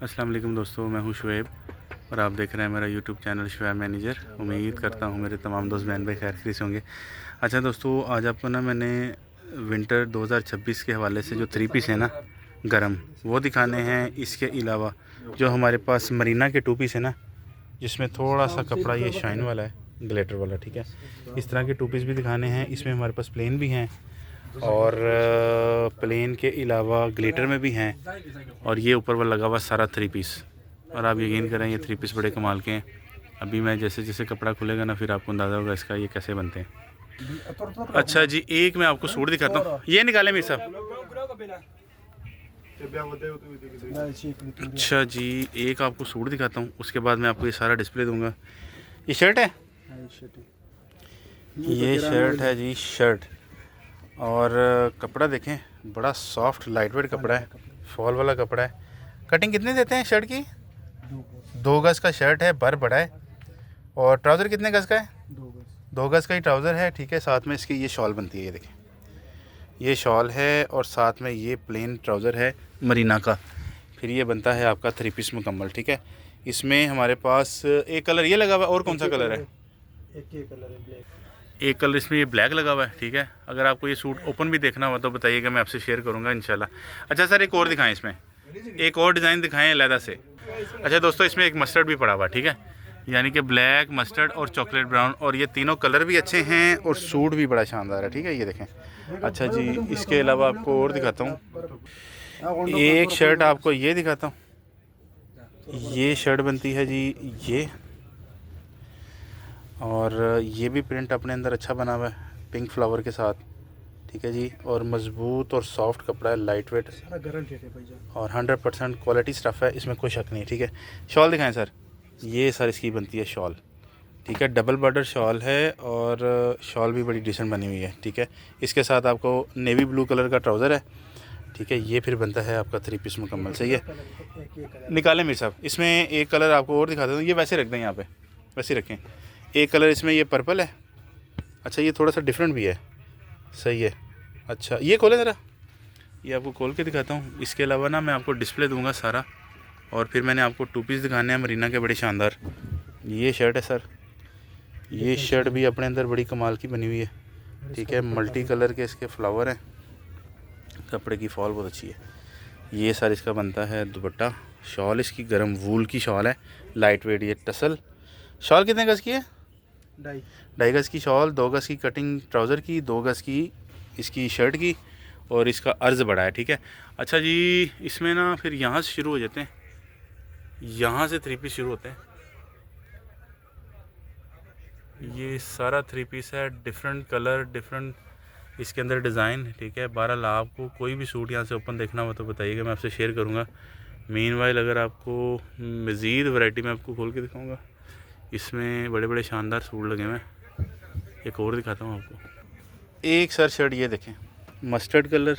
अस्सलाम वालेकुम दोस्तों, मैं हूं शुएब और आप देख रहे हैं मेरा यूट्यूब चैनल शुएब मैनेजर। उम्मीद करता हूं मेरे तमाम दोस्त बहन भाई खैर खैरियत से होंगे। अच्छा दोस्तों, आज आपको ना मैंने विंटर 2026 के हवाले से जो 3 पीस है ना गरम, वो दिखाने हैं। इसके अलावा जो हमारे पास मरीना के 2 पीस है ना, जिसमें थोड़ा सा कपड़ा ये शाइन वाला है, ग्लिटर वाला, ठीक है। इस तरह के 2 पीस भी दिखाने हैं। इसमें हमारे पास प्लेन भी हैं और प्लेन के अलावा ग्लिटर में भी हैं, और ये ऊपर वाला लगा हुआ सारा 3 पीस। और आप यकीन करें ये 3 पीस बड़े कमाल के हैं। अभी मैं जैसे जैसे कपड़ा खुलेगा ना फिर आपको अंदाज़ा होगा इसका ये कैसे बनते हैं। अच्छा जी, एक मैं आपको सूट दिखाता हूँ, ये निकालें मेरे साहब। अच्छा जी, एक आपको सूट दिखाता हूँ, उसके बाद मैं आपको ये सारा डिस्प्ले दूंगा। ये शर्ट है, ये शर्ट है जी, शर्ट। और कपड़ा देखें, बड़ा सॉफ्ट लाइट वेट कपड़ा है, फॉल वाला कपड़ा है। कटिंग कितने देते हैं शर्ट की? 2 गज़ का शर्ट है, बर बड़ा है। और ट्राउज़र कितने गज़ का है? 2 गज़ का ही ट्राउज़र है, ठीक है। साथ में इसकी ये शॉल बनती है, ये देखें, ये शॉल है और साथ में ये प्लेन ट्राउज़र है मरीना का। फिर ये बनता है आपका 3 पीस मुकम्मल, ठीक है। इसमें हमारे पास एक कलर ये लगा हुआ है, और कौन सा कलर है? एक ये कलर है ब्लैक। एक कलर इसमें ये ब्लैक लगा हुआ है, ठीक है। अगर आपको ये सूट ओपन भी देखना हुआ तो बताइएगा, मैं आपसे शेयर करूंगा इंशाल्लाह। अच्छा सर, एक और दिखाएं, इसमें एक और डिज़ाइन दिखाएं अलहदा से। अच्छा दोस्तों, इसमें एक मस्टर्ड भी पड़ा हुआ है, ठीक है, यानी कि ब्लैक, मस्टर्ड और चॉकलेट ब्राउन, और ये तीनों कलर भी अच्छे हैं और सूट भी बड़ा शानदार है, ठीक है, ये देखें। अच्छा जी, इसके अलावा आपको और दिखाता हूँ, एक शर्ट आपको ये दिखाता हूँ। ये शर्ट बनती है जी ये, और ये भी प्रिंट अपने अंदर अच्छा बना हुआ है पिंक फ्लावर के साथ, ठीक है जी। और मज़बूत और सॉफ्ट कपड़ा है, लाइट वेट और 100% क्वालिटी स्टफ़ है, इसमें कोई शक नहीं, ठीक है। शॉल दिखाएं सर, ये सर इसकी बनती है शॉल, ठीक है। डबल बॉर्डर शॉल है और शॉल भी बड़ी डिसेंट बनी हुई है, ठीक है। इसके साथ आपको नेवी ब्लू कलर का ट्राउज़र है, ठीक है। ये फिर बनता है आपका 3 पीस मुकम्मल, सही है। निकालें मेरे साहब, इसमें एक कलर आपको और दिखा देता हूँ, ये वैसे रख दें यहाँ पे, वैसे रखें। एक कलर इसमें ये पर्पल है, अच्छा ये थोड़ा सा डिफरेंट भी है, सही है। अच्छा ये खोलें ज़रा, ये आपको खोल के दिखाता हूँ। इसके अलावा ना मैं आपको डिस्प्ले दूंगा सारा, और फिर मैंने आपको 2 पीस दिखाने हैं मरीना के बड़े शानदार। ये शर्ट है सर, ये शर्ट भी अपने अंदर बड़ी कमाल की बनी हुई है, ठीक है। मल्टी कलर के इसके फ्लावर हैं, कपड़े की फॉल बहुत अच्छी है। ये सर इसका बनता है दुपट्टा। शॉल इसकी गर्म वूल की शॉल है, लाइट वेट। ये टसल शॉल कितने गज़ की है? 2.5 गज़ की शॉल, 2 गज़ की कटिंग ट्राउज़र की, 2 गज़ की इसकी शर्ट की, और इसका अर्ज़ बड़ा है, ठीक है। अच्छा जी, इसमें ना फिर यहाँ से शुरू हो जाते हैं, यहाँ से 3 पीस शुरू होते हैं। ये सारा 3 पीस है, डिफरेंट कलर, डिफरेंट इसके अंदर डिज़ाइन, ठीक है। 12 आपको कोई भी सूट यहाँ से ओपन देखना हो तो बताइएगा, मैं आपसे शेयर करूँगा। मीनवाइल अगर आपको मज़ीद वैरायटी में आपको खोल के दिखाऊँगा, इसमें बड़े बड़े शानदार सूट लगे हुए हैं। एक और दिखाता हूँ आपको, एक सर शर्ट ये देखें, मस्टर्ड कलर,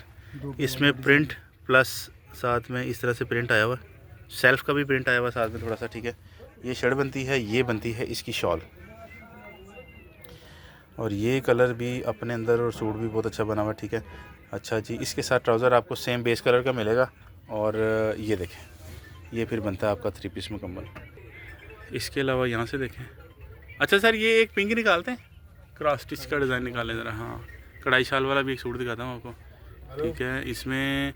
इसमें प्रिंट प्लस साथ में इस तरह से प्रिंट आया हुआ, सेल्फ का भी प्रिंट आया हुआ साथ में थोड़ा सा, ठीक है। ये शर्ट बनती है, ये बनती है इसकी शॉल, और ये कलर भी अपने अंदर और सूट भी बहुत अच्छा बना हुआ, ठीक है। अच्छा जी, इसके साथ ट्राउज़र आपको सेम बेस कलर का मिलेगा, और ये देखें, ये फिर बनता है आपका 3 पीस मुकम्मल। इसके अलावा यहाँ से देखें। अच्छा सर, ये एक पिंक निकालते हैं, क्रॉस स्टिच का डिज़ाइन निकालें ज़रा। हाँ, कढ़ाई शाल वाला भी एक सूट दिखाता हूँ आपको, ठीक है। इसमें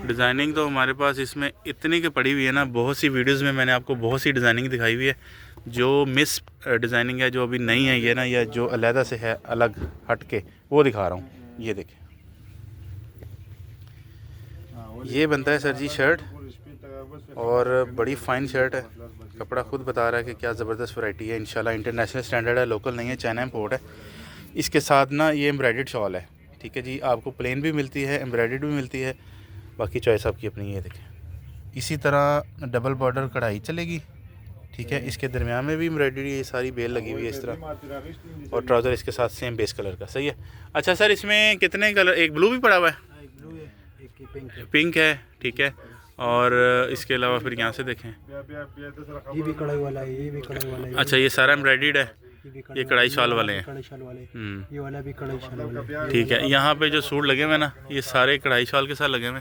डिज़ाइनिंग तो हमारे पास इसमें इतनी की पड़ी हुई है ना, बहुत सी वीडियोस में मैंने आपको बहुत सी डिज़ाइनिंग दिखाई हुई है। जो मिस डिज़ाइनिंग है, जो अभी नई है ये ना, या जो अलहदा से है अलग हट के, वो दिखा रहा हूँ। ये देखें, ये बनता है सर जी शर्ट, और बड़ी फ़ाइन शर्ट है, कपड़ा खुद बता रहा है कि क्या ज़बरदस्त वैरायटी है। इंशाल्लाह इंटरनेशनल स्टैंडर्ड है, लोकल नहीं है, चाइना इम्पोर्ट है। इसके साथ ना ये एम्ब्रॉयडर्ड शॉल है, ठीक है जी। आपको प्लेन भी मिलती है, एम्ब्रॉयडर्ड भी मिलती है, बाकी चॉइस आपकी अपनी। ये देखें, इसी तरह डबल बॉर्डर कढ़ाई चलेगी, ठीक है। इसके दरमियान में भी एम्ब्रॉयडरी, ये सारी बेल लगी हुई है इस तरह, और ट्राउज़र इसके साथ सेम बेस कलर का, सही है। अच्छा सर, इसमें कितने कलर? एक ब्लू भी पड़ा हुआ है, पिंक है, ठीक है। और इसके अलावा फिर यहाँ से देखें, ये भी कढ़ाई वाला है, ये भी कढ़ाई वाला है। अच्छा ये सारा एम्ब्रॉयडर्ड है, ये कढ़ाई शाल वाले हैं, ये वाला भी कढ़ाई शाल वाला है, ठीक है। यहाँ पे जो सूट लगे हुए ना, ये सारे कढ़ाई शाल के साथ लगे हुए,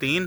3,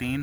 3.